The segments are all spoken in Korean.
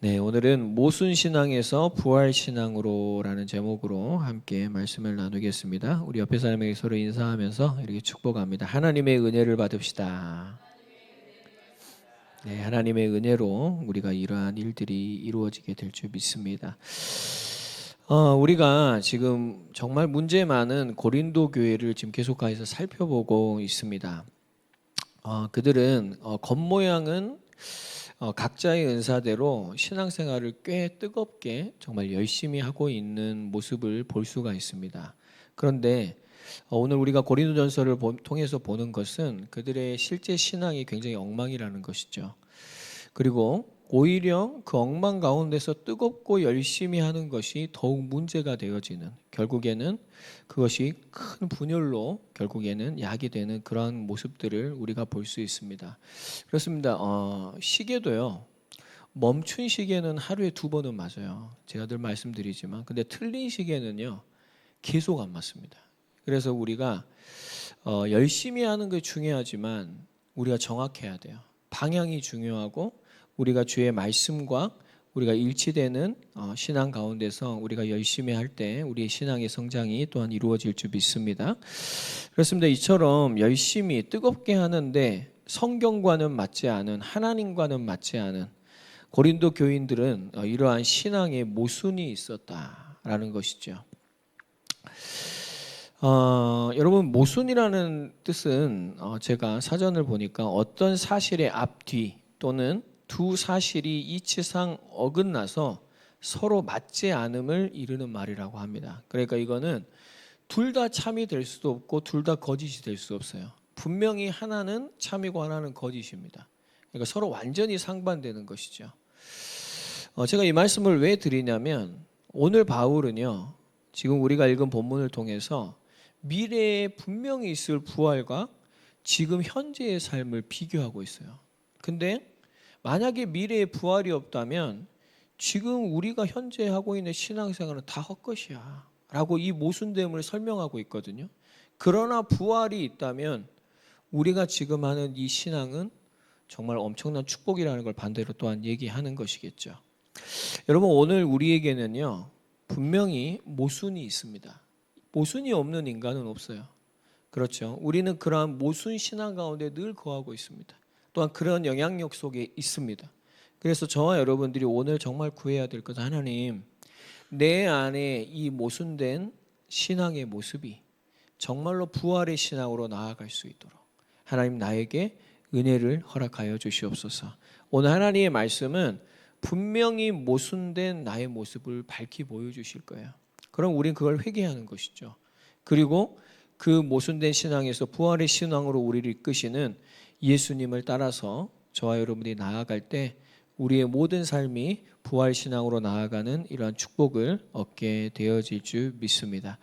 네, 오늘은 모순신앙에서 부활신앙으로라는 제목으로 함께 말씀을 나누겠습니다. 우리 옆에 사람에게 서로 인사하면서 이렇게 축복합니다. 하나님의 은혜를 받읍시다. 네, 하나님의 은혜로 우리가 이러한 일들이 이루어지게 될 줄 믿습니다. 우리가 지금 정말 문제 많은 고린도 교회를 지금 계속해서 살펴보고 있습니다. 그들은 겉모양은 각자의 은사대로 신앙생활을 꽤 뜨겁게 정말 열심히 하고 있는 모습을 볼 수가 있습니다. 그런데 오늘 우리가 고린도전서를 통해서 보는 것은 그들의 실제 신앙이 굉장히 엉망이라는 것이죠. 그리고 오히려 그 엉망 가운데서 뜨겁고 열심히 하는 것이 더욱 문제가 되어지는, 결국에는 그것이 큰 분열로 결국에는 약이 되는 그러한 모습들을 우리가 볼 수 있습니다. 그렇습니다. 시계도요, 멈춘 시계는 하루에 2번은 맞아요. 제가 늘 말씀드리지만, 근데 틀린 시계는요 계속 안 맞습니다. 그래서 우리가 열심히 하는 게 중요하지만 우리가 정확해야 돼요. 방향이 중요하고 우리가 주의 말씀과 우리가 일치되는 신앙 가운데서 우리가 열심히 할 때 우리의 신앙의 성장이 또한 이루어질 줄 믿습니다. 그렇습니다. 이처럼 열심히 뜨겁게 하는데 성경과는 맞지 않은, 하나님과는 맞지 않은 고린도 교인들은 이러한 신앙의 모순이 있었다라는 것이죠. 여러분, 모순이라는 뜻은 제가 사전을 보니까 어떤 사실의 앞뒤 또는 두 사실이 이치상 어긋나서 서로 맞지 않음을 이르는 말이라고 합니다. 그러니까 이거는 둘 다 참이 될 수도 없고 둘 다 거짓이 될 수 없어요. 분명히 하나는 참이고 하나는 거짓입니다. 그러니까 서로 완전히 상반되는 것이죠. 제가 이 말씀을 왜 드리냐면 오늘 바울은요, 지금 우리가 읽은 본문을 통해서 미래에 분명히 있을 부활과 지금 현재의 삶을 비교하고 있어요. 근데 만약에 미래에 부활이 없다면 지금 우리가 현재 하고 있는 신앙생활은 다 헛것이야 라고 이 모순됨을 설명하고 있거든요. 그러나 부활이 있다면 우리가 지금 하는 이 신앙은 정말 엄청난 축복이라는 걸 반대로 또한 얘기하는 것이겠죠. 여러분, 오늘 우리에게는요 분명히 모순이 있습니다. 모순이 없는 인간은 없어요. 그렇죠. 우리는 그러한 모순 신앙 가운데 늘 거하고 있습니다. 또한 그런 영향력 속에 있습니다. 그래서 저와 여러분들이 오늘 정말 구해야 될 것은, 하나님, 내 안에 이 모순된 신앙의 모습이 정말로 부활의 신앙으로 나아갈 수 있도록 하나님 나에게 은혜를 허락하여 주시옵소서. 오늘 하나님의 말씀은 분명히 모순된 나의 모습을 밝히 보여주실 거예요. 그럼 우린 그걸 회개하는 것이죠. 그리고 그 모순된 신앙에서 부활의 신앙으로 우리를 이끄시는 예수님을 따라서 저와 여러분이 나아갈 때 우리의 모든 삶이 부활 신앙으로 나아가는 이러한 축복을 얻게 되어질 줄 믿습니다.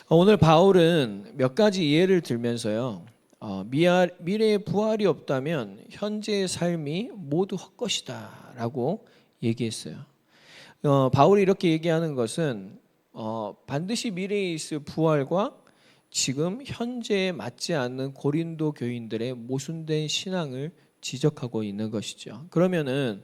오늘 바울은 몇 가지 예를 들면서요, 미래에 부활이 없다면 현재의 삶이 모두 헛것이다 라고 얘기했어요. 바울이 이렇게 얘기하는 것은 반드시 미래에 있을 부활과 지금 현재에 맞지 않는 고린도 교인들의 모순된 신앙을 지적하고 있는 것이죠. 그러면은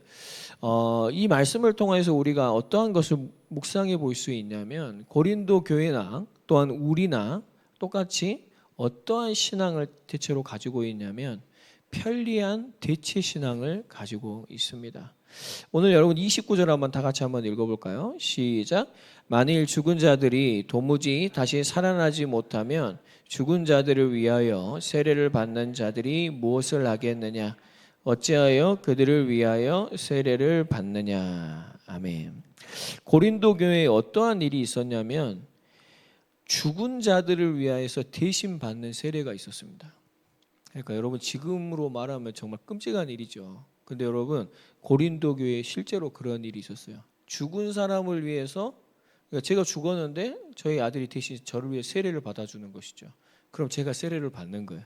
이 말씀을 통해서 우리가 어떠한 것을 묵상해 볼 수 있냐면, 고린도 교회나 또한 우리나 똑같이 어떠한 신앙을 대체로 가지고 있냐면 편리한 대체 신앙을 가지고 있습니다. 오늘 여러분 29절 한번 다 같이 한번 읽어볼까요? 시작. 만일 죽은 자들이 도무지 다시 살아나지 못하면 죽은 자들을 위하여 세례를 받는 자들이 무엇을 하겠느냐? 어찌하여 그들을 위하여 세례를 받느냐? 아멘. 고린도 교회에 어떠한 일이 있었냐면 죽은 자들을 위하여서 대신 받는 세례가 있었습니다. 그러니까 여러분, 지금으로 말하면 정말 끔찍한 일이죠. 근데 여러분, 고린도 교회에 실제로 그런 일이 있었어요. 죽은 사람을 위해서, 그러니까 제가 죽었는데 저희 아들이 대신 저를 위해 세례를 받아주는 것이죠. 그럼 제가 세례를 받는 거예요.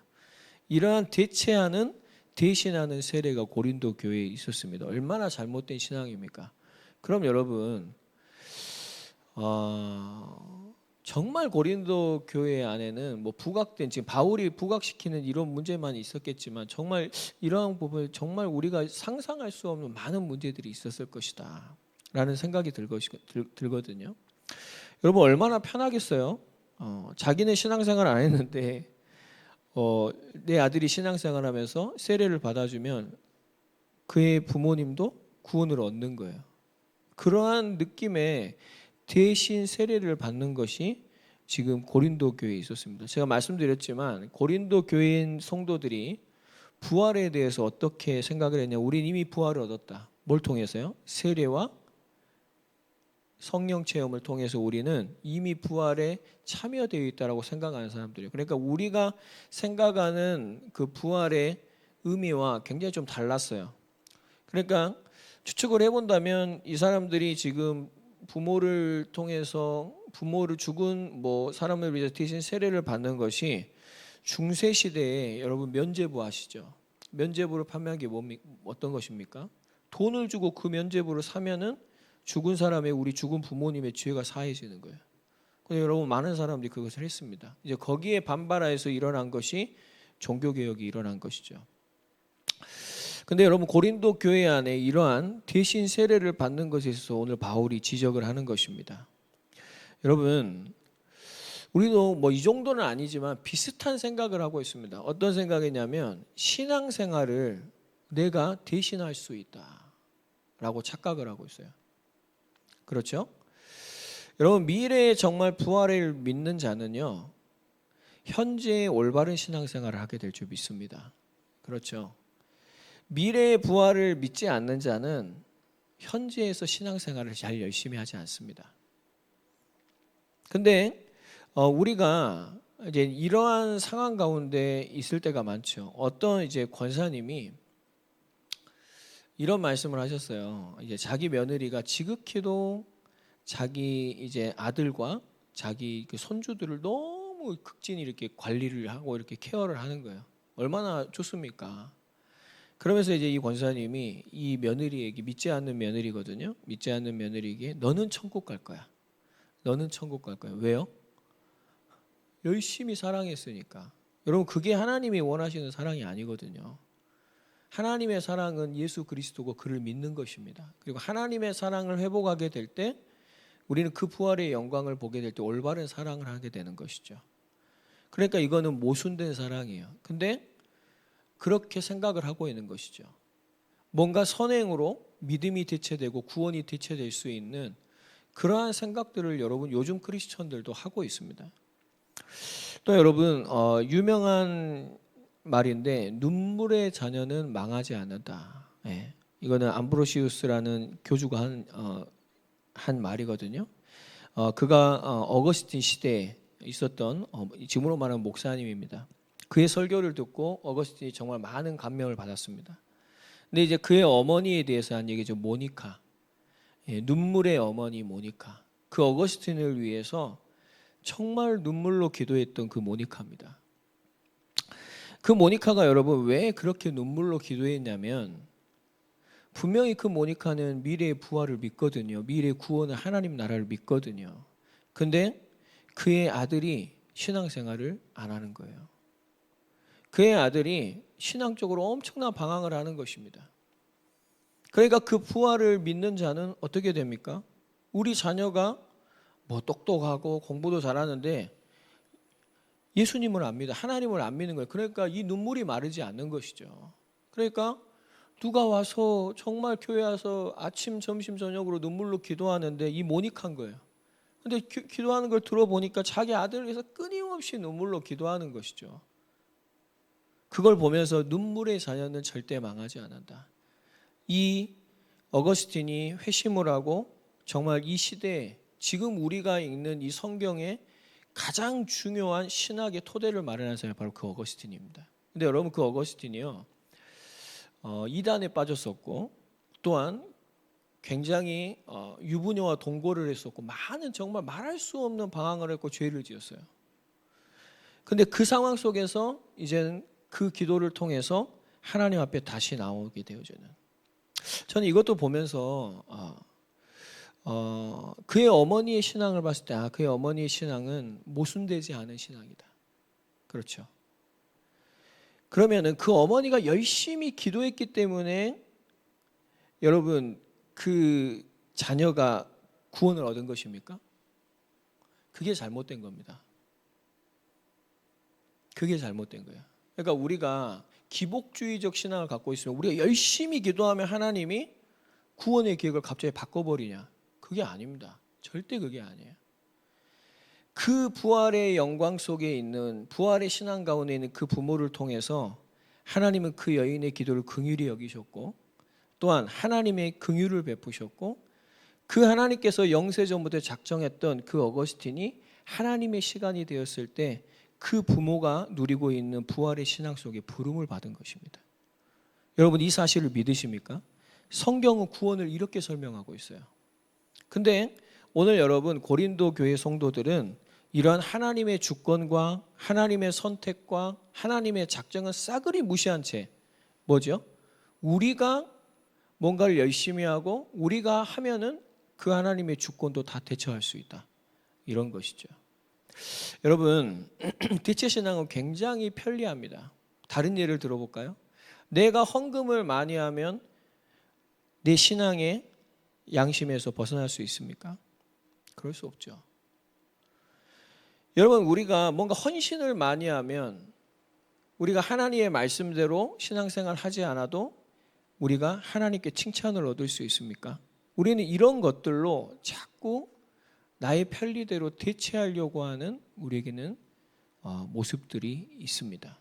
이러한 대신하는 세례가 고린도 교회에 있었습니다. 얼마나 잘못된 신앙입니까? 그럼 여러분, 정말 고린도 교회 안에는 뭐 부각된, 지금 바울이 부각시키는 이런 문제만 있었겠지만 정말 이러한 부분, 정말 우리가 상상할 수 없는 많은 문제들이 있었을 것이다 라는 생각이 들거든요. 여러분 얼마나 편하겠어요? 자기는 신앙생활 안 했는데 내 아들이 신앙생활하면서 세례를 받아주면 그의 부모님도 구원을 얻는 거예요. 그러한 느낌의 대신 세례를 받는 것이 지금 고린도 교회에 있었습니다. 제가 말씀드렸지만 고린도 교인 성도들이 부활에 대해서 어떻게 생각을 했냐. 우린 이미 부활을 얻었다. 뭘 통해서요? 세례와 성령 체험을 통해서 우리는 이미 부활에 참여되어 있다라고 생각하는 사람들이에요. 그러니까 우리가 생각하는 그 부활의 의미와 굉장히 좀 달랐어요. 그러니까 추측을 해본다면 이 사람들이 지금 부모를 통해서 부모를 죽은 뭐 사람을 위해서 대신 세례를 받는 것이 중세 시대에 여러분 면죄부 아시죠? 면죄부를 판매한 게 어떤 것입니까? 돈을 주고 그 면죄부를 사면은 죽은 사람의 우리 죽은 부모님의 죄가 사해지는 거예요. 근데 여러분 많은 사람들이 그것을 했습니다. 이제 거기에 반발해서 일어난 것이 종교 개혁이 일어난 것이죠. 근데 여러분 고린도 교회 안에 이러한 대신 세례를 받는 것에 있어서 오늘 바울이 지적을 하는 것입니다. 여러분 우리도 뭐 이 정도는 아니지만 비슷한 생각을 하고 있습니다. 어떤 생각이냐면 신앙생활을 내가 대신할 수 있다라고 착각을 하고 있어요. 그렇죠? 여러분 미래에 정말 부활을 믿는 자는요 현재의 올바른 신앙생활을 하게 될 줄 믿습니다. 그렇죠? 미래의 부활을 믿지 않는 자는 현재에서 신앙생활을 잘 열심히 하지 않습니다. 근데 우리가 이제 이러한 상황 가운데 있을 때가 많죠. 어떤 이제 권사님이 이런 말씀을 하셨어요. 이제 자기 며느리가 지극히도 자기 이제 아들과 자기 그 손주들을 너무 극진히 이렇게 관리를 하고 이렇게 케어를 하는 거예요. 얼마나 좋습니까? 그러면서 이제 이 권사님이 이 며느리에게, 믿지 않는 며느리거든요. 믿지 않는 며느리에게 너는 천국 갈 거야. 너는 천국 갈 거야. 왜요? 열심히 사랑했으니까. 여러분 그게 하나님이 원하시는 사랑이 아니거든요. 하나님의 사랑은 예수 그리스도고 그를 믿는 것입니다. 그리고 하나님의 사랑을 회복하게 될 때 우리는 그 부활의 영광을 보게 될 때 올바른 사랑을 하게 되는 것이죠. 그러니까 이거는 모순된 사랑이에요. 근데 그렇게 생각을 하고 있는 것이죠. 뭔가 선행으로 믿음이 대체되고 구원이 대체될 수 있는 그러한 생각들을 여러분 요즘 크리스천들도 하고 있습니다. 또 여러분 유명한 말인데 눈물의 자녀는 망하지 않는다. 예. 이거는 암브로시우스라는 교주가 한 말이거든요. 그가 어거스틴 시대에 있었던 지금으로 말하는 목사님입니다. 그의 설교를 듣고 어거스틴이 정말 많은 감명을 받았습니다. 근데 이제 그의 어머니에 대해서 한 얘기죠. 모니카. 예, 눈물의 어머니 모니카. 그 어거스틴을 위해서 정말 눈물로 기도했던 그 모니카입니다. 그 모니카가 여러분 왜 그렇게 눈물로 기도했냐면 분명히 그 모니카는 미래의 부활을 믿거든요. 미래의 구원을 하나님 나라를 믿거든요. 근데 그의 아들이 신앙생활을 안 하는 거예요. 그의 아들이 신앙적으로 엄청난 방황을 하는 것입니다. 그러니까 그 부활을 믿는 자는 어떻게 됩니까? 우리 자녀가 뭐 똑똑하고 공부도 잘하는데 예수님을 안 믿어, 하나님을 안 믿는 거예요. 그러니까 이 눈물이 마르지 않는 것이죠. 그러니까 누가 와서 정말 교회 와서 아침, 점심, 저녁으로 눈물로 기도하는데 이 모닉한 거예요. 근데 기도하는 걸 들어보니까 자기 아들을 위해서 끊임없이 눈물로 기도하는 것이죠. 그걸 보면서 눈물의 자녀는 절대 망하지 않는다. 이 어거스틴이 회심을 하고 정말 이 시대에 지금 우리가 읽는 이 성경에 가장 중요한 신학의 토대를 마련한 사람이 바로 그 어거스틴입니다. 근데 여러분 그 어거스틴이요 이단에 빠졌었고 또한 굉장히 유부녀와 동거를 했었고 많은 정말 말할 수 없는 방황을 했고 죄를 지었어요. 근데 그 상황 속에서 이제는 그 기도를 통해서 하나님 앞에 다시 나오게 되어지는. 저는 이것도 보면서 그의 어머니의 신앙을 봤을 때 그의 어머니의 신앙은 모순되지 않은 신앙이다. 그렇죠. 그러면은 그 어머니가 열심히 기도했기 때문에 여러분 그 자녀가 구원을 얻은 것입니까? 그게 잘못된 겁니다. 그게 잘못된 거예요. 그러니까 우리가 기복주의적 신앙을 갖고 있으면 우리가 열심히 기도하면 하나님이 구원의 계획을 갑자기 바꿔버리냐? 그게 아닙니다. 절대 그게 아니에요. 그 부활의 영광 속에 있는 부활의 신앙 가운데 있는 그 부모를 통해서 하나님은 그 여인의 기도를 긍휼히 여기셨고 또한 하나님의 긍휼을 베푸셨고 그 하나님께서 영세전부터 작정했던 그 어거스틴이 하나님의 시간이 되었을 때 그 부모가 누리고 있는 부활의 신앙 속에 부름을 받은 것입니다. 여러분 이 사실을 믿으십니까? 성경은 구원을 이렇게 설명하고 있어요. 근데 오늘 여러분 고린도 교회 성도들은 이러한 하나님의 주권과 하나님의 선택과 하나님의 작정은 싸그리 무시한 채 뭐죠? 우리가 뭔가를 열심히 하고 우리가 하면은 그 하나님의 주권도 다 대처할 수 있다. 이런 것이죠. 여러분 대체신앙은 굉장히 편리합니다. 다른 예를 들어볼까요? 내가 헌금을 많이 하면 내 신앙의 양심에서 벗어날 수 있습니까? 그럴 수 없죠. 여러분 우리가 뭔가 헌신을 많이 하면 우리가 하나님의 말씀대로 신앙생활 하지 않아도 우리가 하나님께 칭찬을 얻을 수 있습니까? 우리는 이런 것들로 자꾸 나의 편리대로 대체하려고 하는 우리에게는 모습들이 있습니다.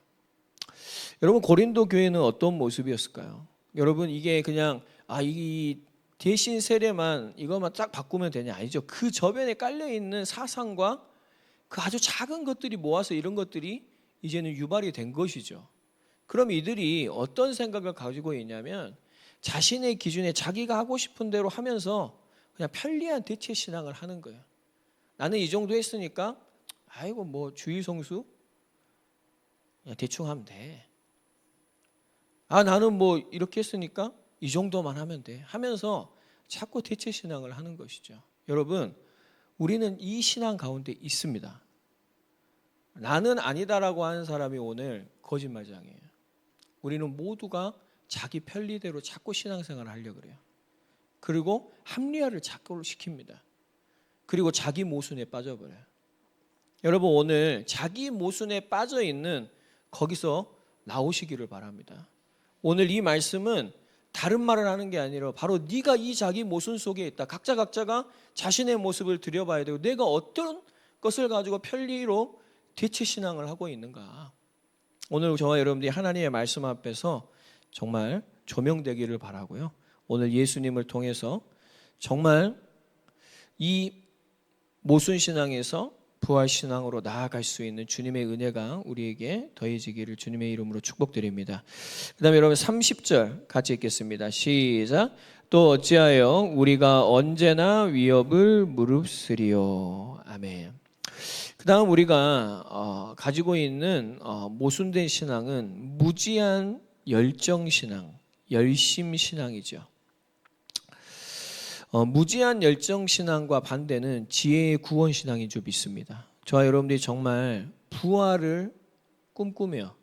여러분 고린도 교회는 어떤 모습이었을까요? 여러분 이게 그냥 이 대신 세례만 이것만 딱 바꾸면 되냐? 아니죠. 그 저변에 깔려 있는 사상과 그 아주 작은 것들이 모아서 이런 것들이 이제는 유발이 된 것이죠. 그럼 이들이 어떤 생각을 가지고 있냐면 자신의 기준에 자기가 하고 싶은 대로 하면서 그냥 편리한 대체 신앙을 하는 거예요. 나는 이 정도 했으니까 아이고 뭐 주일 성수 그냥 대충 하면 돼. 나는 뭐 이렇게 했으니까 이 정도만 하면 돼 하면서 자꾸 대체 신앙을 하는 것이죠. 여러분 우리는 이 신앙 가운데 있습니다. 나는 아니다라고 하는 사람이 오늘 거짓말장이에요. 우리는 모두가 자기 편리대로 자꾸 신앙생활을 하려고 그래요. 그리고 합리화를 자꾸 시킵니다. 그리고 자기 모순에 빠져버려요. 여러분 오늘 자기 모순에 빠져있는 거기서 나오시기를 바랍니다. 오늘 이 말씀은 다른 말을 하는 게 아니라 바로 네가 이 자기 모순 속에 있다. 각자가 자신의 모습을 들여봐야 되고 내가 어떤 것을 가지고 편리로 대체 신앙을 하고 있는가. 오늘 저와 여러분들이 하나님의 말씀 앞에서 정말 조명되기를 바라고요. 오늘 예수님을 통해서 정말 이 모순신앙에서 부활신앙으로 나아갈 수 있는 주님의 은혜가 우리에게 더해지기를 주님의 이름으로 축복드립니다. 그 다음에 여러분 30절 같이 읽겠습니다. 시작. 또 어찌하여 우리가 언제나 위협을 무릅쓰리요. 아멘. 그 다음 우리가 가지고 있는 모순된 신앙은 무지한 열정신앙, 열심신앙이죠. 무지한 열정신앙과 반대는 지혜의 구원신앙인 줄 믿습니다. 저와 여러분들이 정말 부활을 꿈꾸며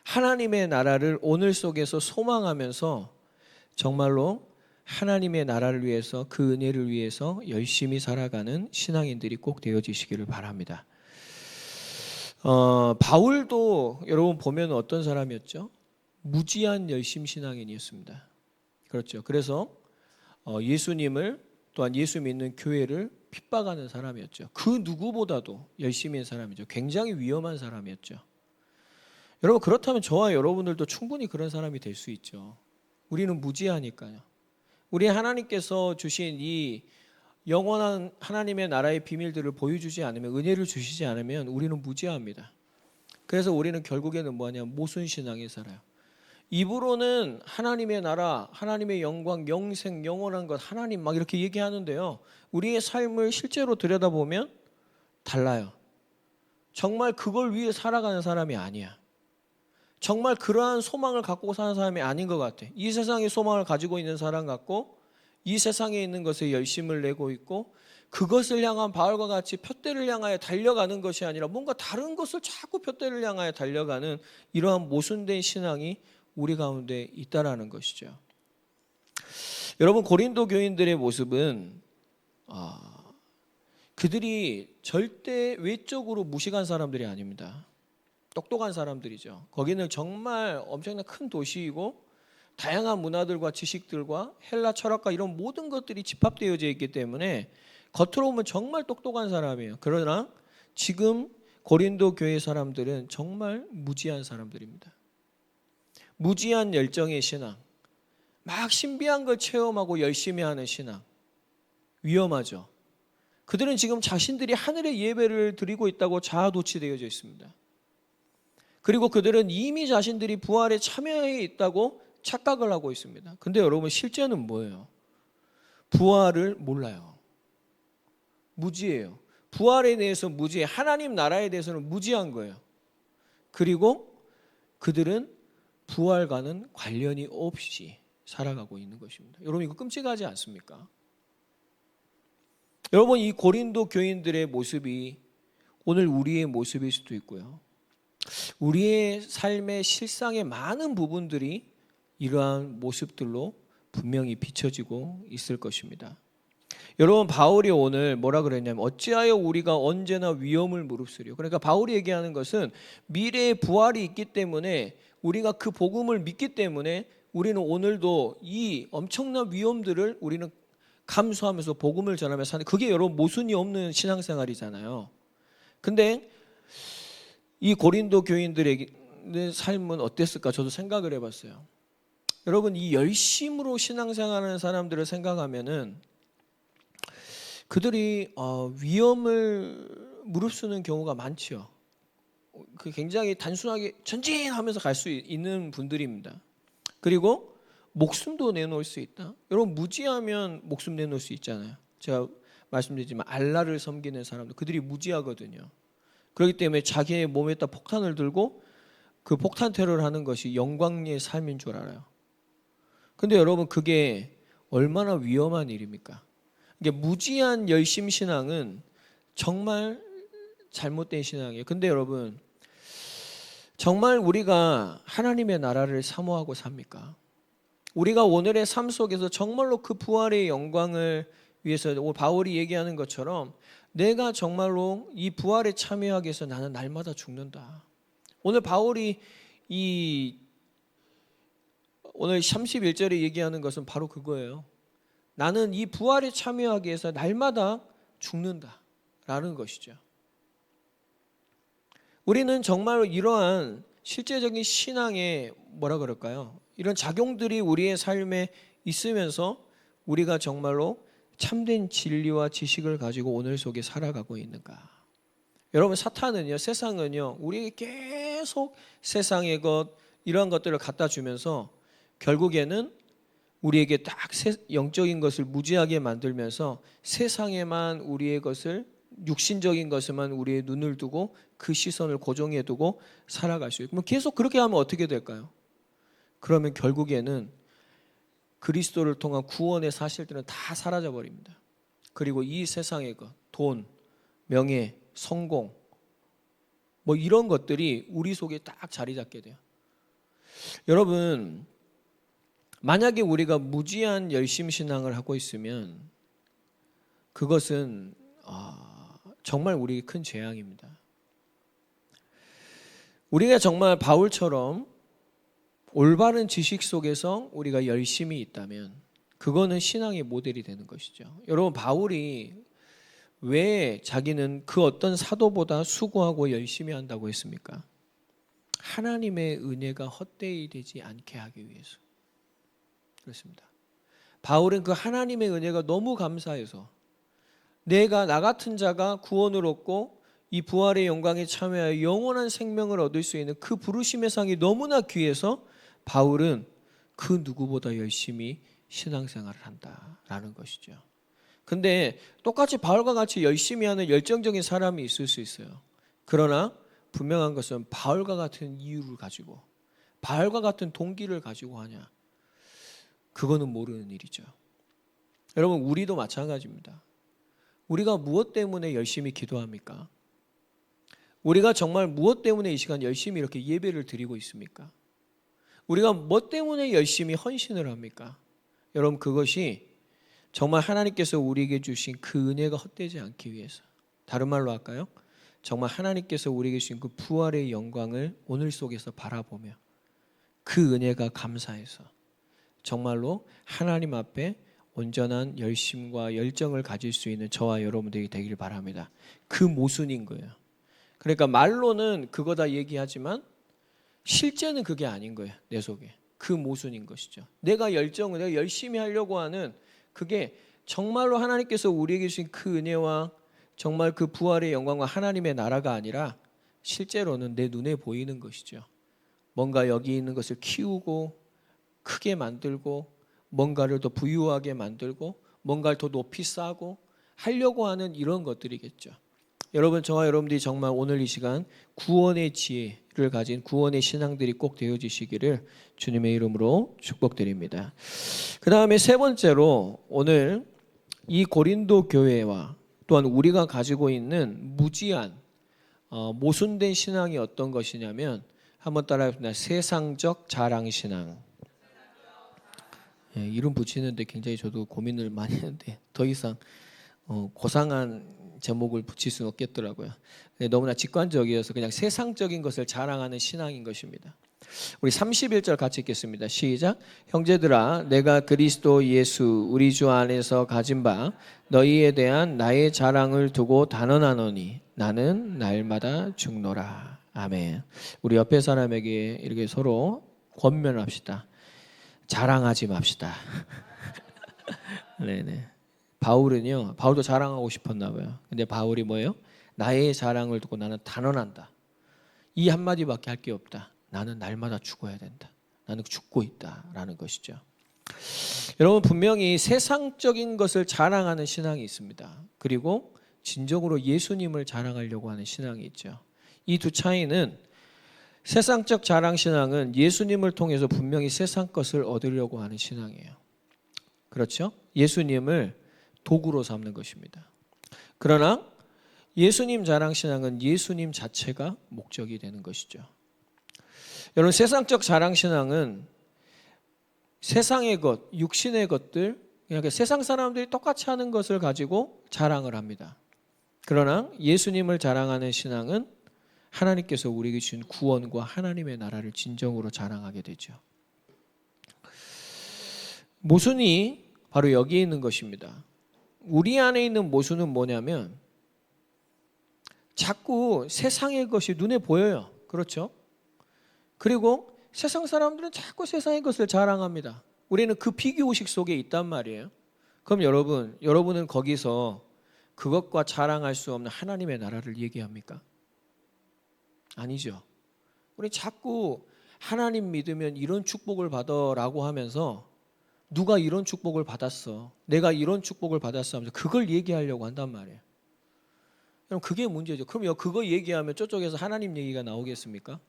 하나님의 나라를 오늘 속에서 소망하면서 정말로 하나님의 나라를 위해서 그 은혜를 위해서 열심히 살아가는 신앙인들이 꼭 되어지시기를 바랍니다. 바울도 여러분 보면 어떤 사람이었죠? 무지한 열심신앙인이었습니다. 그렇죠. 그래서 예수님을 또한 예수 믿는 교회를 핍박하는 사람이었죠. 그 누구보다도 열심히 한 사람이죠. 굉장히 위험한 사람이었죠. 여러분 그렇다면 저와 여러분들도 충분히 그런 사람이 될 수 있죠. 우리는 무지하니까요. 우리 하나님께서 주신 이 영원한 하나님의 나라의 비밀들을 보여주지 않으면 은혜를 주시지 않으면 우리는 무지합니다. 그래서 우리는 결국에는 뭐냐 모순신앙에 살아요. 입으로는 하나님의 나라, 하나님의 영광, 영생, 영원한 것, 하나님 막 이렇게 얘기하는데요. 우리의 삶을 실제로 들여다보면 달라요. 정말 그걸 위해 살아가는 사람이 아니야. 정말 그러한 소망을 갖고 사는 사람이 아닌 것 같아. 이 세상의 소망을 가지고 있는 사람 같고 이 세상에 있는 것에 열심을 내고 있고 그것을 향한 바울과 같이 푯대를 향하여 달려가는 것이 아니라 뭔가 다른 것을 자꾸 푯대를 향하여 달려가는 이러한 모순된 신앙이 우리 가운데 있다라는 것이죠. 여러분, 고린도 교인들의 모습은 그들이 절대 외적으로 무식한 사람들이 아닙니다. 똑똑한 사람들이죠. 거기는 정말 엄청난 큰 도시이고 다양한 문화들과 지식들과 헬라 철학과 이런 모든 것들이 집합되어져 있기 때문에 겉으로 보면 정말 똑똑한 사람이에요. 그러나 지금 고린도 교회 사람들은 정말 무지한 사람들입니다. 무지한 열정의 신앙, 막 신비한 걸 체험하고 열심히 하는 신앙, 위험하죠. 그들은 지금 자신들이 하늘의 예배를 드리고 있다고 자아도취되어져 있습니다. 그리고 그들은 이미 자신들이 부활에 참여해 있다고 착각을 하고 있습니다. 근데 여러분, 실제는 뭐예요? 부활을 몰라요. 무지해요. 부활에 대해서 무지해. 하나님 나라에 대해서는 무지한 거예요. 그리고 그들은 부활과는 관련이 없이 살아가고 있는 것입니다. 여러분, 이거 끔찍하지 않습니까? 여러분, 이 고린도 교인들의 모습이 오늘 우리의 모습일 수도 있고요. 우리의 삶의 실상의 많은 부분들이 이러한 모습들로 분명히 비춰지고 있을 것입니다. 여러분, 바울이 오늘 뭐라 그랬냐면 어찌하여 우리가 언제나 위험을 무릅쓰려. 그러니까 바울이 얘기하는 것은 미래의 부활이 있기 때문에 우리가 그 복음을 믿기 때문에 우리는 오늘도 이 엄청난 위험들을 우리는 감수하면서 복음을 전하며 사는, 그게 여러분 모순이 없는 신앙생활이잖아요. 근데 이 고린도 교인들의 삶은 어땠을까? 저도 생각을 해봤어요. 여러분, 이 열심으로 신앙생활하는 사람들을 생각하면은 그들이 위험을 무릅쓰는 경우가 많지요. 그 굉장히 단순하게 전진하면서 갈 수 있는 분들입니다. 그리고 목숨도 내놓을 수 있다. 여러분, 무지하면 목숨 내놓을 수 있잖아요. 제가 말씀드리지만 알라를 섬기는 사람들, 그들이 무지하거든요. 그렇기 때문에 자기의 몸에다 폭탄을 들고 그 폭탄 테러를 하는 것이 영광의 삶인 줄 알아요. 근데 여러분, 그게 얼마나 위험한 일입니까? 이게 무지한 열심 신앙은 정말 잘못된 신앙이에요. 근데 여러분, 정말 우리가 하나님의 나라를 사모하고 삽니까? 우리가 오늘의 삶 속에서 정말로 그 부활의 영광을 위해서 오늘 바울이 얘기하는 것처럼 내가 정말로 이 부활에 참여하기 위해서 나는 날마다 죽는다. 오늘 바울이 오늘 31절에 얘기하는 것은 바로 그거예요. 나는 이 부활에 참여하기 위해서 날마다 죽는다라는 것이죠. 우리는 정말로 이러한 실제적인 신앙의 뭐라 그럴까요? 이런 작용들이 우리의 삶에 있으면서 우리가 정말로 참된 진리와 지식을 가지고 오늘 속에 살아가고 있는가? 여러분, 사탄은요, 세상은요, 우리에게 계속 세상의 것, 이러한 것들을 갖다 주면서 결국에는 우리에게 딱 영적인 것을 무지하게 만들면서 세상에만 우리의 것을, 육신적인 것에만 우리의 눈을 두고 그 시선을 고정해 두고 살아갈 수 있고, 그럼 계속 그렇게 하면 어떻게 될까요? 그러면 결국에는 그리스도를 통한 구원의 사실들은 다 사라져 버립니다. 그리고 이 세상의 것, 돈, 명예, 성공, 뭐 이런 것들이 우리 속에 딱 자리 잡게 돼요. 여러분, 만약에 우리가 무지한 열심 신앙을 하고 있으면 그것은 정말 우리에게 큰 재앙입니다. 우리가 정말 바울처럼 올바른 지식 속에서 우리가 열심히 있다면 그거는 신앙의 모델이 되는 것이죠. 여러분, 바울이 왜 자기는 그 어떤 사도보다 수고하고 열심히 한다고 했습니까? 하나님의 은혜가 헛되이 되지 않게 하기 위해서 그렇습니다. 바울은 그 하나님의 은혜가 너무 감사해서 내가 나 같은 자가 구원을 얻고 이 부활의 영광에 참여하여 영원한 생명을 얻을 수 있는 그 부르심의 상이 너무나 귀해서 바울은 그 누구보다 열심히 신앙생활을 한다라는 것이죠. 근데 똑같이 바울과 같이 열심히 하는 열정적인 사람이 있을 수 있어요. 그러나 분명한 것은 바울과 같은 이유를 가지고 바울과 같은 동기를 가지고 하냐, 그거는 모르는 일이죠. 여러분, 우리도 마찬가지입니다. 우리가 무엇 때문에 열심히 기도합니까? 우리가 정말 무엇 때문에 이 시간 열심히 이렇게 예배를 드리고 있습니까? 우리가 뭐 때문에 열심히 헌신을 합니까? 여러분, 그것이 정말 하나님께서 우리에게 주신 그 은혜가 헛되지 않기 위해서, 다른 말로 할까요? 정말 하나님께서 우리에게 주신 그 부활의 영광을 오늘 속에서 바라보며 그 은혜가 감사해서 정말로 하나님 앞에 온전한 열심과 열정을 가질 수 있는 저와 여러분들이 되길 바랍니다. 그 모순인 거예요. 그러니까 말로는 그거다 얘기하지만 실제는 그게 아닌 거예요. 내 속에. 그 모순인 것이죠. 내가 열심히 하려고 하는 그게 정말로 하나님께서 우리에게 주신 그 은혜와 정말 그 부활의 영광과 하나님의 나라가 아니라 실제로는 내 눈에 보이는 것이죠. 뭔가 여기 있는 것을 키우고 크게 만들고 뭔가를 더 부유하게 만들고 뭔가를 더 높이 쌓고 하려고 하는 이런 것들이겠죠. 여러분, 저와 여러분들이 정말 오늘 이 시간 구원의 지혜를 가진 구원의 신앙들이 꼭 되어지시기를 주님의 이름으로 축복드립니다. 그 다음에 세 번째로 오늘 이 고린도 교회와 또한 우리가 가지고 있는 무지한 모순된 신앙이 어떤 것이냐면 한번 따라해봅니다. 세상적 자랑신앙. 이름 붙이는데 굉장히 저도 고민을 많이 했는데 더 이상 고상한 제목을 붙일 수는 없겠더라고요. 너무나 직관적이어서 그냥 세상적인 것을 자랑하는 신앙인 것입니다. 우리 31절 같이 읽겠습니다. 시작. 형제들아, 내가 그리스도 예수 우리 주 안에서 가진 바 너희에 대한 나의 자랑을 두고 단언하노니 나는 날마다 죽노라. 아멘. 우리 옆에 사람에게 이렇게 서로 권면합시다. 자랑하지 맙시다. 네네. 바울도 자랑하고 싶었나 봐요. 근데 바울이 뭐예요? 나의 자랑을 두고 나는 단언한다. 이 한마디밖에 할 게 없다. 나는 날마다 죽어야 된다. 나는 죽고 있다라는 것이죠. 여러분, 분명히 세상적인 것을 자랑하는 신앙이 있습니다. 그리고 진정으로 예수님을 자랑하려고 하는 신앙이 있죠. 이 두 차이는 세상적 자랑 신앙은 예수님을 통해서 분명히 세상 것을 얻으려고 하는 신앙이에요. 그렇죠? 예수님을 도구로 삼는 것입니다. 그러나 예수님 자랑 신앙은 예수님 자체가 목적이 되는 것이죠. 여러분, 세상적 자랑 신앙은 세상의 것, 육신의 것들, 그러니까 세상 사람들이 똑같이 하는 것을 가지고 자랑을 합니다. 그러나 예수님을 자랑하는 신앙은 하나님께서 우리에게 주신 구원과 하나님의 나라를 진정으로 자랑하게 되죠. 모순이 바로 여기에 있는 것입니다. 우리 안에 있는 모순은 뭐냐면 자꾸 세상의 것이 눈에 보여요. 그렇죠? 그리고 세상 사람들은 자꾸 세상의 것을 자랑합니다. 우리는 그 비교의식 속에 있단 말이에요. 그럼 여러분은 거기서 그것과 자랑할 수 없는 하나님의 나라를 얘기합니까? 아니죠. 우리 자꾸 하나님 믿으면 이런 축복을 받아라고 하면서 누가 이런 축복을 받았어, 내가 이런 축복을 받았어 하면서 그걸 얘기하려고 한단 말이에요. 그럼 그게 문제죠. 그럼 그거 얘기하면 저쪽에서 하나님 얘기가 나오겠습니까?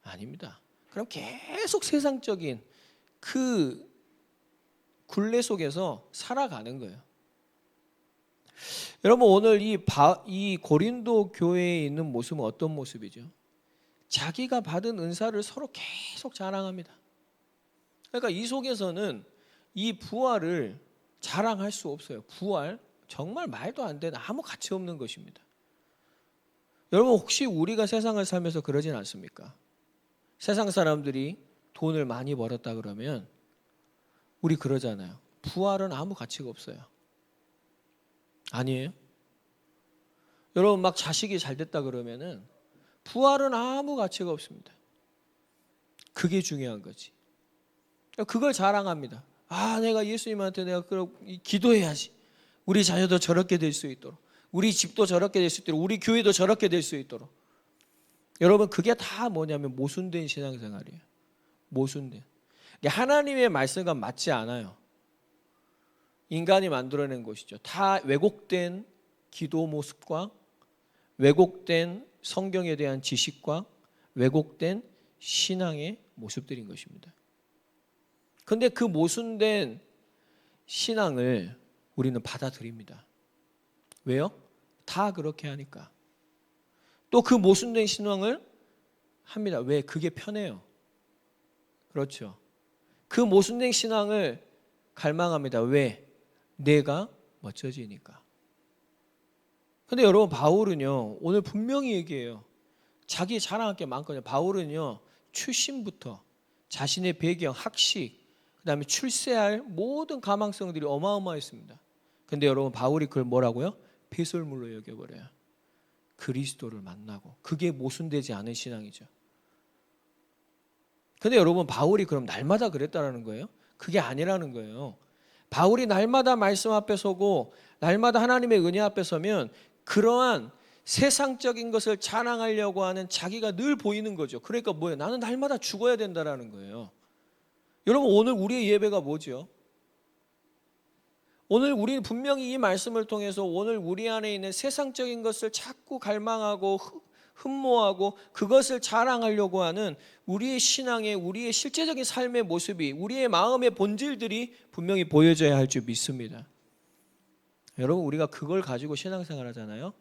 아닙니다. 그럼 계속 세상적인 그 굴레 속에서 살아가는 거예요. 여러분, 오늘 이 고린도 교회에 있는 모습은 어떤 모습이죠? 자기가 받은 은사를 서로 계속 자랑합니다. 그러니까 이 속에서는 이 부활을 자랑할 수 없어요. 부활, 정말 말도 안 되는 아무 가치 없는 것입니다. 여러분, 혹시 우리가 세상을 살면서 그러진 않습니까? 세상 사람들이 돈을 많이 벌었다 그러면 우리 그러잖아요. 부활은 아무 가치가 없어요. 아니에요? 여러분, 막 자식이 잘 됐다 그러면은 부활은 아무 가치가 없습니다. 그게 중요한 거지. 그걸 자랑합니다. 내가 예수님한테 내가 기도해야지. 우리 자녀도 저렇게 될 수 있도록, 우리 집도 저렇게 될 수 있도록, 우리 교회도 저렇게 될 수 있도록. 여러분, 그게 다 뭐냐면 모순된 신앙생활이에요. 모순된. 하나님의 말씀과 맞지 않아요. 인간이 만들어낸 것이죠. 다 왜곡된 기도 모습과 왜곡된 성경에 대한 지식과 왜곡된 신앙의 모습들인 것입니다. 그런데 그 모순된 신앙을 우리는 받아들입니다. 왜요? 다 그렇게 하니까. 또 그 모순된 신앙을 합니다. 왜? 그게 편해요. 그렇죠. 그 모순된 신앙을 갈망합니다. 왜? 내가 멋져지니까. 근데 여러분, 바울은요, 오늘 분명히 얘기해요. 자기 자랑할 게 많거든요. 바울은요, 출신부터 자신의 배경, 학식, 그 다음에 출세할 모든 가망성들이 어마어마했습니다. 근데 여러분, 바울이 그걸 뭐라고요? 배설물로 여겨버려요. 그리스도를 만나고. 그게 모순되지 않은 신앙이죠. 근데 여러분, 바울이 그럼 날마다 그랬다라는 거예요? 그게 아니라는 거예요. 바울이 날마다 말씀 앞에 서고 날마다 하나님의 은혜 앞에 서면 그러한 세상적인 것을 자랑하려고 하는 자기가 늘 보이는 거죠. 그러니까 뭐예요? 나는 날마다 죽어야 된다라는 거예요. 여러분, 오늘 우리의 예배가 뭐죠? 오늘 우리는 분명히 이 말씀을 통해서 오늘 우리 안에 있는 세상적인 것을 자꾸 갈망하고 흠모하고 그것을 자랑하려고 하는 우리의 신앙의, 우리의 실제적인 삶의 모습이, 우리의 마음의 본질들이 분명히 보여져야 할 줄 믿습니다. 여러분, 우리가 그걸 가지고 신앙생활 하잖아요.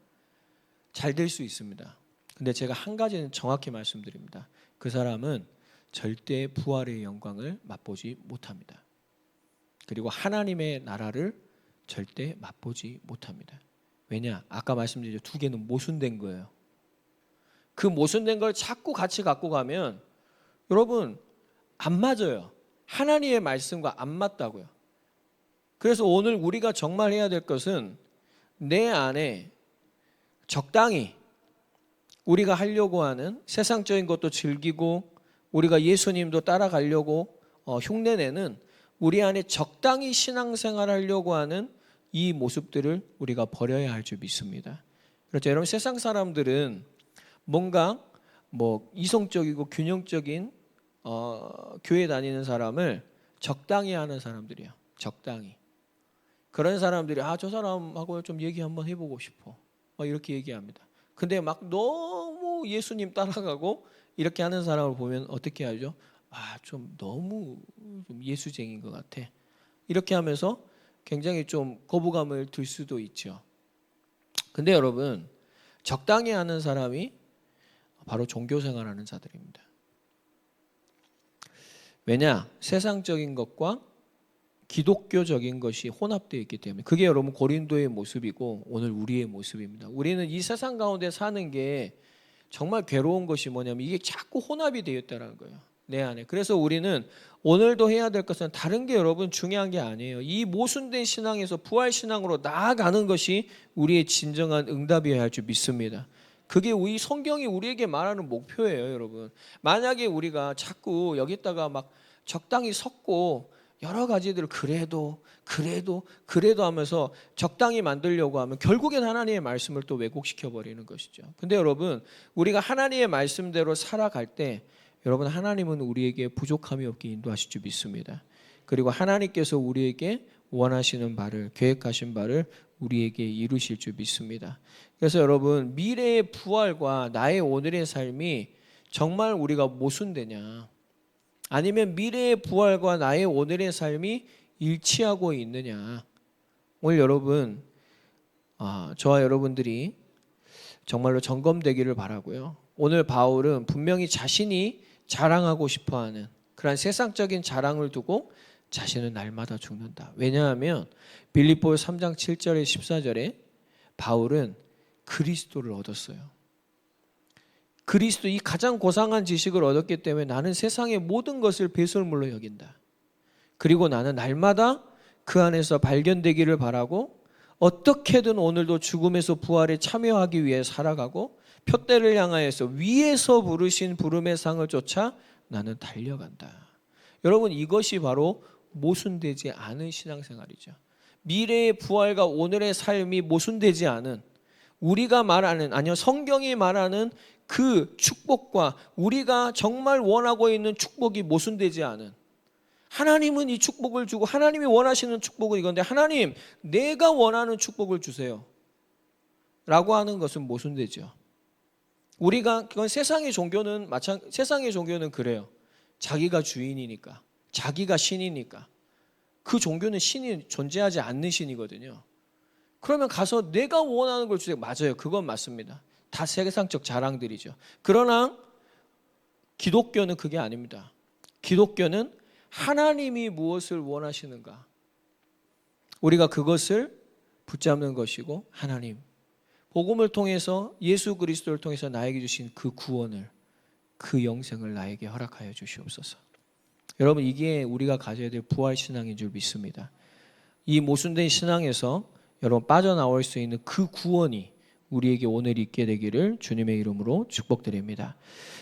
잘 될 수 있습니다. 근데 제가 한 가지는 정확히 말씀드립니다. 그 사람은 절대 부활의 영광을 맛보지 못합니다. 그리고 하나님의 나라를 절대 맛보지 못합니다. 왜냐? 아까 말씀드렸죠. 두 개는 모순된 거예요. 그 모순된 걸 자꾸 같이 갖고 가면 여러분 안 맞아요. 하나님의 말씀과 안 맞다고요. 그래서 오늘 우리가 정말 해야 될 것은 내 안에 적당히 우리가 하려고 하는 세상적인 것도 즐기고 우리가 예수님도 따라가려고 흉내내는 우리 안에 적당히 신앙생활 하려고 하는 이 모습들을 우리가 버려야 할 줄 믿습니다. 그렇죠. 여러분, 세상 사람들은 뭔가 이성적이고 균형적인 교회 다니는 사람을 적당히 하는 사람들이에요. 적당히. 그런 사람들이 저 사람하고 좀 얘기 한번 해보고 싶어. 이렇게 얘기합니다. 근데 막 너무 예수님 따라가고 이렇게 하는 사람을 보면 어떻게 하죠? 좀 너무 좀 예수쟁인 것 같아. 이렇게 하면서 굉장히 좀 거부감을 들 수도 있죠. 근데 여러분, 적당히 하는 사람이 바로 종교생활하는 자들입니다. 왜냐? 세상적인 것과 기독교적인 것이 혼합되어 있기 때문에. 그게 여러분 고린도의 모습이고 오늘 우리의 모습입니다. 우리는 이 세상 가운데 사는 게 정말 괴로운 것이 뭐냐면 이게 자꾸 혼합이 되어 있다는 거예요. 내 안에. 그래서 우리는 오늘도 해야 될 것은 다른 게 여러분 중요한 게 아니에요. 이 모순된 신앙에서 부활신앙으로 나아가는 것이 우리의 진정한 응답이어야 할 줄 믿습니다. 그게 우리 성경이 우리에게 말하는 목표예요, 여러분. 만약에 우리가 자꾸 여기다가 막 적당히 섰고 여러 가지들을 그래도 하면서 적당히 만들려고 하면 결국엔 하나님의 말씀을 또 왜곡시켜 버리는 것이죠. 근데 여러분, 우리가 하나님의 말씀대로 살아갈 때 여러분, 하나님은 우리에게 부족함이 없게 인도하실 줄 믿습니다. 그리고 하나님께서 우리에게 원하시는 바를, 계획하신 바를 우리에게 이루실 줄 믿습니다. 그래서 여러분, 미래의 부활과 나의 오늘의 삶이 정말 우리가 모순되냐, 아니면 미래의 부활과 나의 오늘의 삶이 일치하고 있느냐. 오늘 여러분, 저와 여러분들이 정말로 점검되기를 바라고요. 오늘 바울은 분명히 자신이 자랑하고 싶어하는 그런 세상적인 자랑을 두고 자신은 날마다 죽는다. 왜냐하면 빌립보서 3장 7절에 14절에 바울은 그리스도를 얻었어요. 그리스도, 이 가장 고상한 지식을 얻었기 때문에 나는 세상의 모든 것을 배설물로 여긴다. 그리고 나는 날마다 그 안에서 발견되기를 바라고 어떻게든 오늘도 죽음에서 부활에 참여하기 위해 살아가고 표대를 향하여서 위에서 부르신 부름의 상을 쫓아 나는 달려간다. 여러분, 이것이 바로 모순되지 않은 신앙생활이죠. 미래의 부활과 오늘의 삶이 모순되지 않은, 우리가 말하는, 아니요, 성경이 말하는 그 축복과 우리가 정말 원하고 있는 축복이 모순되지 않은, 하나님은 이 축복을 주고 하나님이 원하시는 축복은 이건데 하나님, 내가 원하는 축복을 주세요 라고 하는 것은 모순되죠. 그건 세상의 종교는 세상의 종교는 그래요. 자기가 주인이니까, 자기가 신이니까. 그 종교는 신이 존재하지 않는 신이거든요. 그러면 가서 내가 원하는 걸 주세요. 맞아요. 그건 맞습니다. 다 세상적 자랑들이죠. 그러나 기독교는 그게 아닙니다. 기독교는 하나님이 무엇을 원하시는가? 우리가 그것을 붙잡는 것이고, 하나님, 복음을 통해서 예수 그리스도를 통해서 나에게 주신 그 구원을, 그 영생을 나에게 허락하여 주시옵소서. 여러분, 이게 우리가 가져야 될 부활신앙인 줄 믿습니다. 이 모순된 신앙에서 여러분 빠져나올 수 있는 그 구원이 우리에게 오늘 있게 되기를 주님의 이름으로 축복드립니다.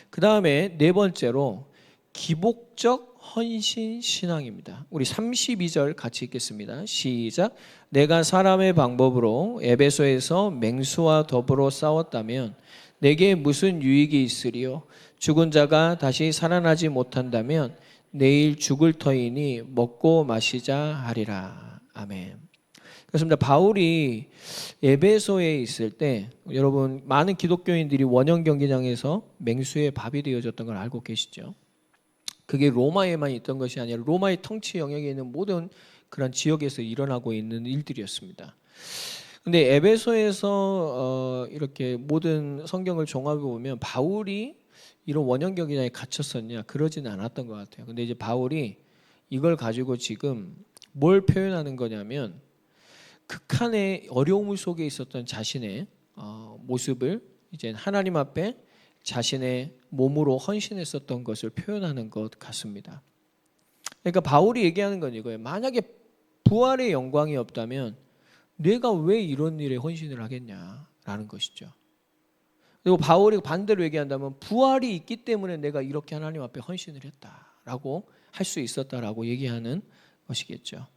그 다음에 네 번째로 기복적 헌신 신앙입니다. 우리 32절 같이 읽겠습니다. 시작. 내가 사람의 방법으로 에베소에서 맹수와 더불어 싸웠다면 내게 무슨 유익이 있으리요? 죽은 자가 다시 살아나지 못한다면 내일 죽을 터이니 먹고 마시자 하리라. 아멘. 그렇습니다. 바울이 에베소에 있을 때 여러분 많은 기독교인들이 원형 경기장에서 맹수의 밥이 되어졌던 걸 알고 계시죠? 그게 로마에만 있던 것이 아니라 로마의 통치 영역에 있는 모든 그런 지역에서 일어나고 있는 일들이었습니다. 근데 에베소에서 이렇게 모든 성경을 종합해 보면 바울이 이런 원형 경기장에 갇혔었냐? 그러지는 않았던 것 같아요. 근데 이제 바울이 이걸 가지고 지금 뭘 표현하는 거냐면 극한의 어려움 속에 있었던 자신의 모습을 이제 하나님 앞에 자신의 몸으로 헌신했었던 것을 표현하는 것 같습니다. 그러니까 바울이 얘기하는 건 이거예요. 만약에 부활의 영광이 없다면 내가 왜 이런 일에 헌신을 하겠냐라는 것이죠. 그리고 바울이 반대로 얘기한다면 부활이 있기 때문에 내가 이렇게 하나님 앞에 헌신을 했다라고 할 수 있었다라고 얘기하는 것이겠죠.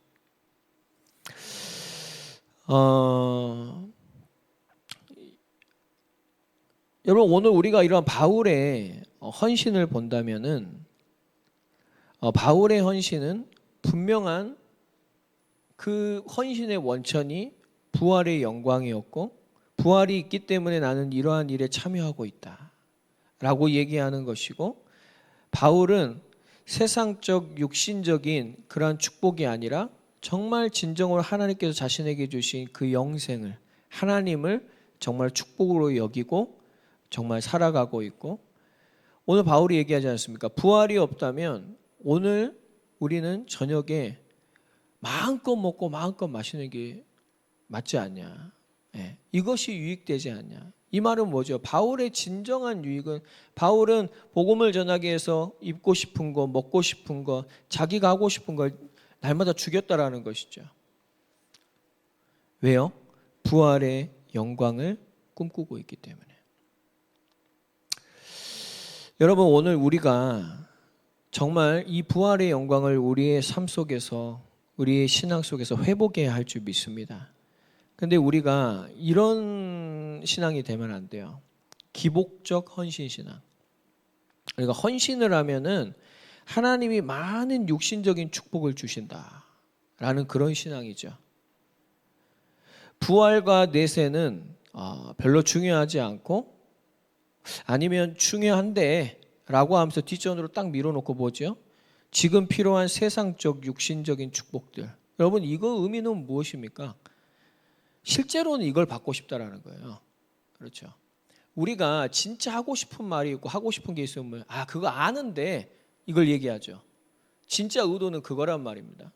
여러분 오늘 우리가 이런 바울의 헌신을 본다면은 바울의 헌신은 분명한 그 헌신의 원천이 부활의 영광이었고 부활이 있기 때문에 나는 이러한 일에 참여하고 있다라고 얘기하는 것이고 바울은 세상적 육신적인 그러한 축복이 아니라 정말 진정으로 하나님께서 자신에게 주신 그 영생을 하나님을 정말 축복으로 여기고 정말 살아가고 있고 오늘 바울이 얘기하지 않습니까? 부활이 없다면 오늘 우리는 저녁에 마음껏 먹고 마음껏 마시는 게 맞지 않냐? 네. 이것이 유익되지 않냐? 이 말은 뭐죠? 바울의 진정한 유익은 바울은 복음을 전하기 위해서 입고 싶은 거, 먹고 싶은 거, 자기가 하고 싶은 걸 날마다 죽였다라는 것이죠. 왜요? 부활의 영광을 꿈꾸고 있기 때문에. 여러분 오늘 우리가 정말 이 부활의 영광을 우리의 삶 속에서 우리의 신앙 속에서 회복해야 할 줄 믿습니다. 근데 우리가 이런 신앙이 되면 안 돼요. 기복적 헌신 신앙. 그러니까 헌신을 하면은 하나님이 많은 육신적인 축복을 주신다라는 그런 신앙이죠. 부활과 내세는 별로 중요하지 않고 아니면 중요한데 라고 하면서 뒷전으로 딱 밀어놓고 보죠. 지금 필요한 세상적 육신적인 축복들. 여러분 이거 의미는 무엇입니까? 실제로는 이걸 받고 싶다라는 거예요. 그렇죠. 우리가 진짜 하고 싶은 말이 있고 하고 싶은 게 있으면 그거 아는데 이걸 얘기하죠. 진짜 의도는 그거란 말입니다.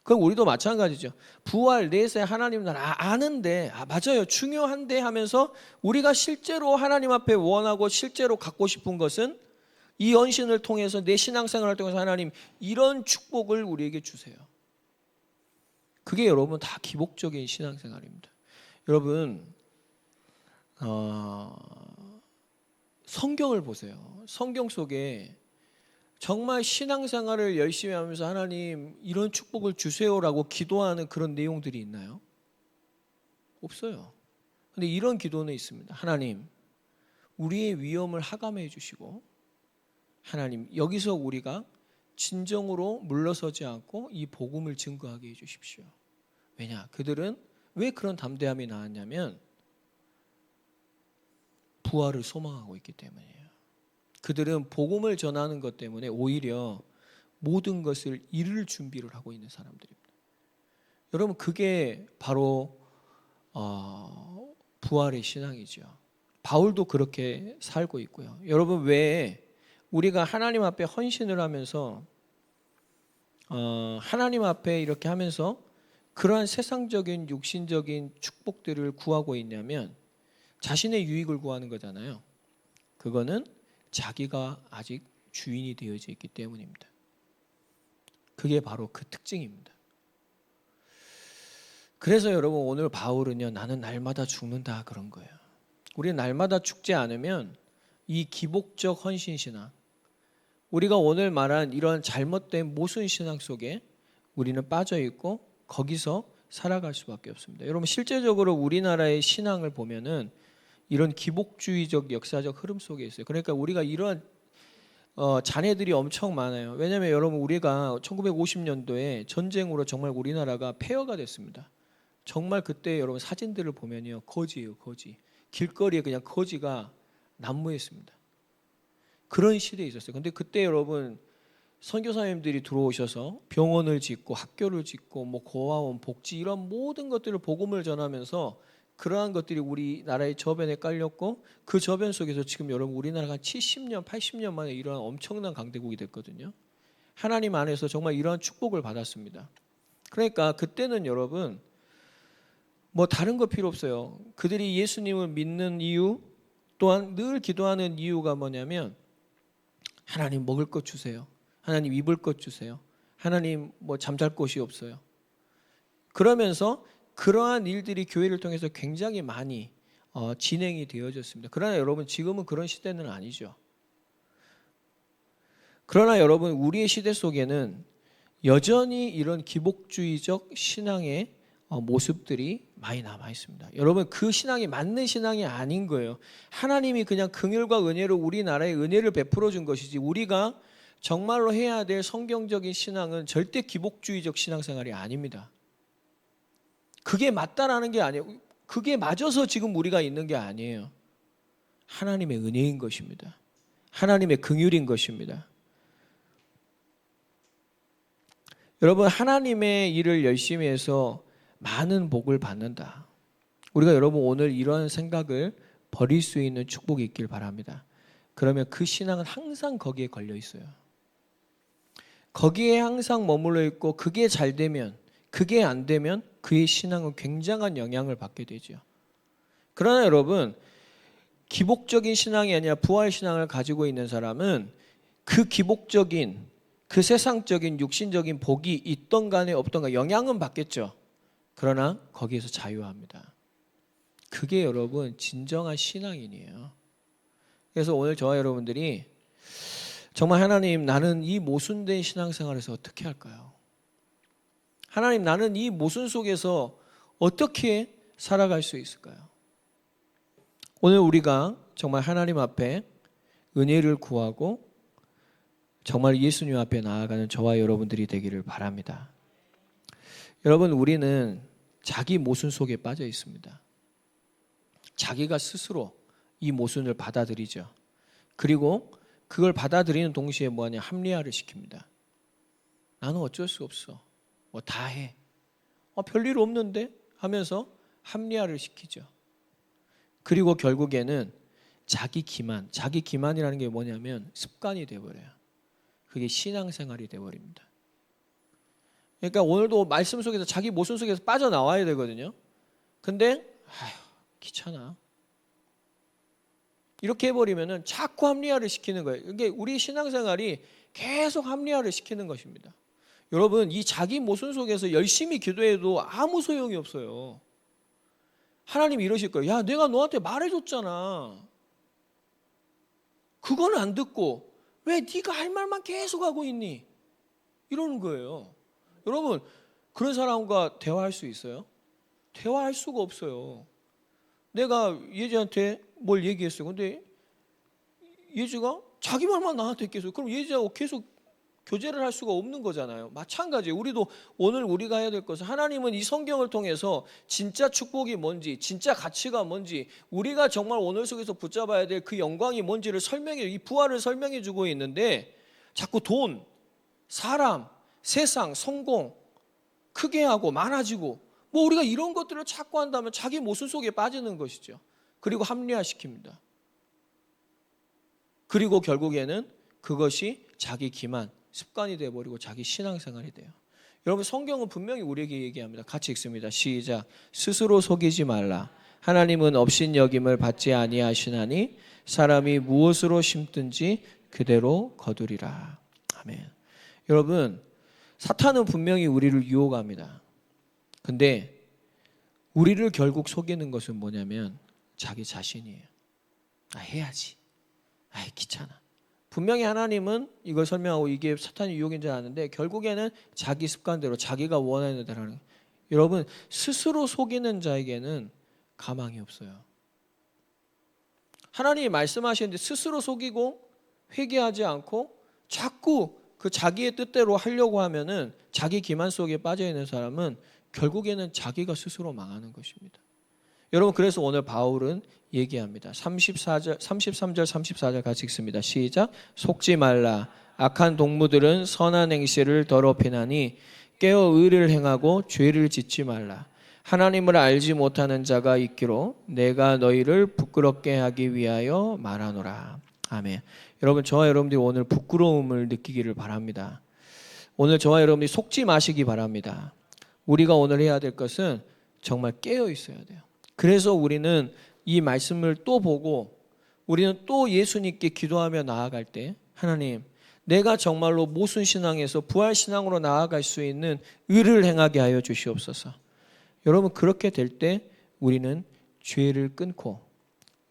그럼 우리도 마찬가지죠. 부활, 내세, 하나님 나라 아는데 맞아요. 중요한데 하면서 우리가 실제로 하나님 앞에 원하고 실제로 갖고 싶은 것은 이 헌신을 통해서 내 신앙생활을 통해서 하나님 이런 축복을 우리에게 주세요. 그게 여러분 다 기복적인 신앙생활입니다. 여러분 성경을 보세요. 성경 속에 정말 신앙생활을 열심히 하면서 하나님 이런 축복을 주세요라고 기도하는 그런 내용들이 있나요? 없어요. 근데 이런 기도는 있습니다. 하나님 우리의 위험을 하감해 주시고 하나님 여기서 우리가 진정으로 물러서지 않고 이 복음을 증거하게 해주십시오. 왜냐? 그들은 왜 그런 담대함이 나왔냐면 부활을 소망하고 있기 때문이에요. 그들은 복음을 전하는 것 때문에 오히려 모든 것을 잃을 준비를 하고 있는 사람들입니다. 여러분, 그게 바로 부활의 신앙이죠. 바울도 그렇게 살고 있고요. 여러분, 왜 우리가 하나님 앞에 헌신을 하면서 하나님 앞에 이렇게 하면서 그러한 세상적인 육신적인 축복들을 구하고 있냐면 자신의 유익을 구하는 거잖아요. 그거는 자기가 아직 주인이 되어져 있기 때문입니다. 그게 바로 그 특징입니다. 그래서 여러분, 오늘 바울은요, 나는 날마다 죽는다 그런 거예요. 우리는 날마다 죽지 않으면 이 기복적 헌신신앙, 우리가 오늘 말한 이런 잘못된 모순신앙 속에 우리는 빠져 있고 거기서 살아갈 수밖에 없습니다. 여러분, 실제적으로 우리나라의 신앙을 보면은 이런 기복주의적 역사적 흐름 속에 있어요. 그러니까 우리가 이런 잔해들이 엄청 많아요. 왜냐하면 여러분, 우리가 1950년도에 전쟁으로 정말 우리나라가 폐허가 됐습니다. 정말 그때 여러분 사진들을 보면요, 거지예요, 거지. 길거리에 그냥 거지가 난무했습니다. 그런 시대에 있었어요. 근데 그때 여러분 선교사님들이 들어오셔서 병원을 짓고 학교를 짓고 뭐 고아원, 복지 이런 모든 것들을 복음을 전하면서 그러한 것들이 우리나라의 저변에 깔렸고 그 저변 속에서 지금 여러분 우리나라가 70년, 80년 만에 이러한 엄청난 강대국이 됐거든요. 하나님 안에서 정말 이러한 축복을 받았습니다. 그러니까 그때는 여러분 뭐 다른 거 필요 없어요. 그들이 예수님을 믿는 이유 또한 늘 기도하는 이유가 뭐냐면 하나님 먹을 것 주세요. 하나님 입을 것 주세요. 하나님 뭐 잠잘 곳이 없어요. 그러면서 그러한 일들이 교회를 통해서 굉장히 많이 진행이 되어졌습니다. 그러나 여러분, 지금은 그런 시대는 아니죠. 그러나 여러분, 우리의 시대 속에는 여전히 이런 기복주의적 신앙의 모습들이 많이 남아 있습니다. 여러분, 그 신앙이 맞는 신앙이 아닌 거예요. 하나님이 그냥 긍휼과 은혜로 우리나라에 은혜를 베풀어 준 것이지 우리가 정말로 해야 될 성경적인 신앙은 절대 기복주의적 신앙생활이 아닙니다. 그게 맞다라는 게 아니에요. 그게 맞아서 지금 우리가 있는 게 아니에요. 하나님의 은혜인 것입니다. 하나님의 긍휼인 것입니다. 여러분, 하나님의 일을 열심히 해서 많은 복을 받는다. 우리가 여러분 오늘 이런 생각을 버릴 수 있는 축복이 있길 바랍니다. 그러면 그 신앙은 항상 거기에 걸려 있어요. 거기에 항상 머물러 있고 그게 잘 되면, 그게 안 되면 그의 신앙은 굉장한 영향을 받게 되죠. 그러나 여러분, 기복적인 신앙이 아니라 부활 신앙을 가지고 있는 사람은 그 기복적인, 그 세상적인 육신적인 복이 있던 간에 없던 간에 영향은 받겠죠. 그러나 거기에서 자유합니다. 그게 여러분 진정한 신앙인이에요. 그래서 오늘 저와 여러분들이 정말 하나님, 나는 이 모순된 신앙생활에서 어떻게 할까요? 하나님, 나는 이 모순 속에서 어떻게 살아갈 수 있을까요? 오늘 우리가 정말 하나님 앞에 은혜를 구하고 정말 예수님 앞에 나아가는 저와 여러분들이 되기를 바랍니다. 여러분, 우리는 자기 모순 속에 빠져 있습니다. 자기가 스스로 이 모순을 받아들이죠. 그리고 그걸 받아들이는 동시에 뭐하냐, 합리화를 시킵니다. 나는 어쩔 수 없어. 뭐 다 해. 별일 없는데 하면서 합리화를 시키죠. 그리고 결국에는 자기 기만이라는 게 뭐냐면 습관이 되어버려요. 그게 신앙생활이 되어버립니다. 그러니까 오늘도 말씀 속에서 자기 모순 속에서 빠져나와야 되거든요. 근데 귀찮아. 이렇게 해버리면은 자꾸 합리화를 시키는 거예요. 이게 우리 신앙생활이 계속 합리화를 시키는 것입니다. 여러분, 이 자기 모순 속에서 열심히 기도해도 아무 소용이 없어요. 하나님이 이러실 거예요. 야, 내가 너한테 말해줬잖아. 그거는 안 듣고 왜 네가 할 말만 계속 하고 있니? 이러는 거예요. 여러분, 그런 사람과 대화할 수 있어요? 대화할 수가 없어요. 내가 예지한테 뭘 얘기했어요. 근데 예지가 자기 말만 나한테 했겠어요. 그럼 예지하고 계속 교제를 할 수가 없는 거잖아요. 마찬가지예요. 우리도 오늘 우리가 해야 될 것은 하나님은 이 성경을 통해서 진짜 축복이 뭔지, 진짜 가치가 뭔지, 우리가 정말 오늘 속에서 붙잡아야 될 그 영광이 뭔지를 설명해, 이 부활을 설명해 주고 있는데 자꾸 돈, 사람, 세상, 성공 크게 하고 많아지고 뭐 우리가 이런 것들을 찾고 한다면 자기 모순 속에 빠지는 것이죠. 그리고 합리화시킵니다. 그리고 결국에는 그것이 자기 기만, 습관이 되어버리고 자기 신앙생활이 돼요. 여러분 성경은 분명히 우리에게 얘기합니다. 같이 읽습니다. 시작. 스스로 속이지 말라. 하나님은 업신여김을 받지 아니하시나니 사람이 무엇으로 심든지 그대로 거두리라. 아멘. 여러분 사탄은 분명히 우리를 유혹합니다. 근데 우리를 결국 속이는 것은 뭐냐면 자기 자신이에요. 해야지. 귀찮아. 분명히 하나님은 이걸 설명하고 이게 사탄의 유혹인 줄 아는데 결국에는 자기 습관대로 자기가 원하는 대로 하는 거예요. 여러분 스스로 속이는 자에게는 가망이 없어요. 하나님이 말씀하시는데 스스로 속이고 회개하지 않고 자꾸 그 자기의 뜻대로 하려고 하면은 자기 기만 속에 빠져 있는 사람은 결국에는 자기가 스스로 망하는 것입니다. 여러분 그래서 오늘 바울은 얘기합니다. 33절 34절 같이 읽습니다. 시작. 속지 말라. 악한 동무들은 선한 행실을 더럽히나니 깨어 의를 행하고 죄를 짓지 말라. 하나님을 알지 못하는 자가 있기로 내가 너희를 부끄럽게 하기 위하여 말하노라. 아멘. 여러분 저와 여러분들이 오늘 부끄러움을 느끼기를 바랍니다. 오늘 저와 여러분들이 속지 마시기 바랍니다. 우리가 오늘 해야 될 것은 정말 깨어 있어야 돼요. 그래서 우리는 이 말씀을 또 보고 우리는 또 예수님께 기도하며 나아갈 때 하나님 내가 정말로 모순신앙에서 부활신앙으로 나아갈 수 있는 의를 행하게 하여 주시옵소서. 여러분 그렇게 될 때 우리는 죄를 끊고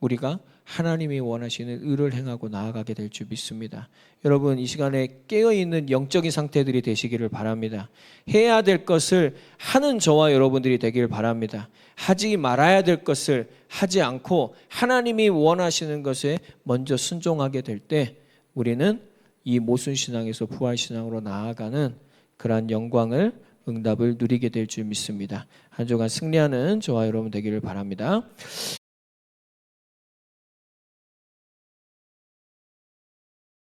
우리가 하나님이 원하시는 의를 행하고 나아가게 될 줄 믿습니다. 여러분 이 시간에 깨어있는 영적인 상태들이 되시기를 바랍니다. 해야 될 것을 하는 저와 여러분들이 되기를 바랍니다. 하지 말아야 될 것을 하지 않고 하나님이 원하시는 것에 먼저 순종하게 될 때 우리는 이 모순신앙에서 부활신앙으로 나아가는 그러한 영광을 응답을 누리게 될 줄 믿습니다. 한 주간 승리하는 저와 여러분 되기를 바랍니다.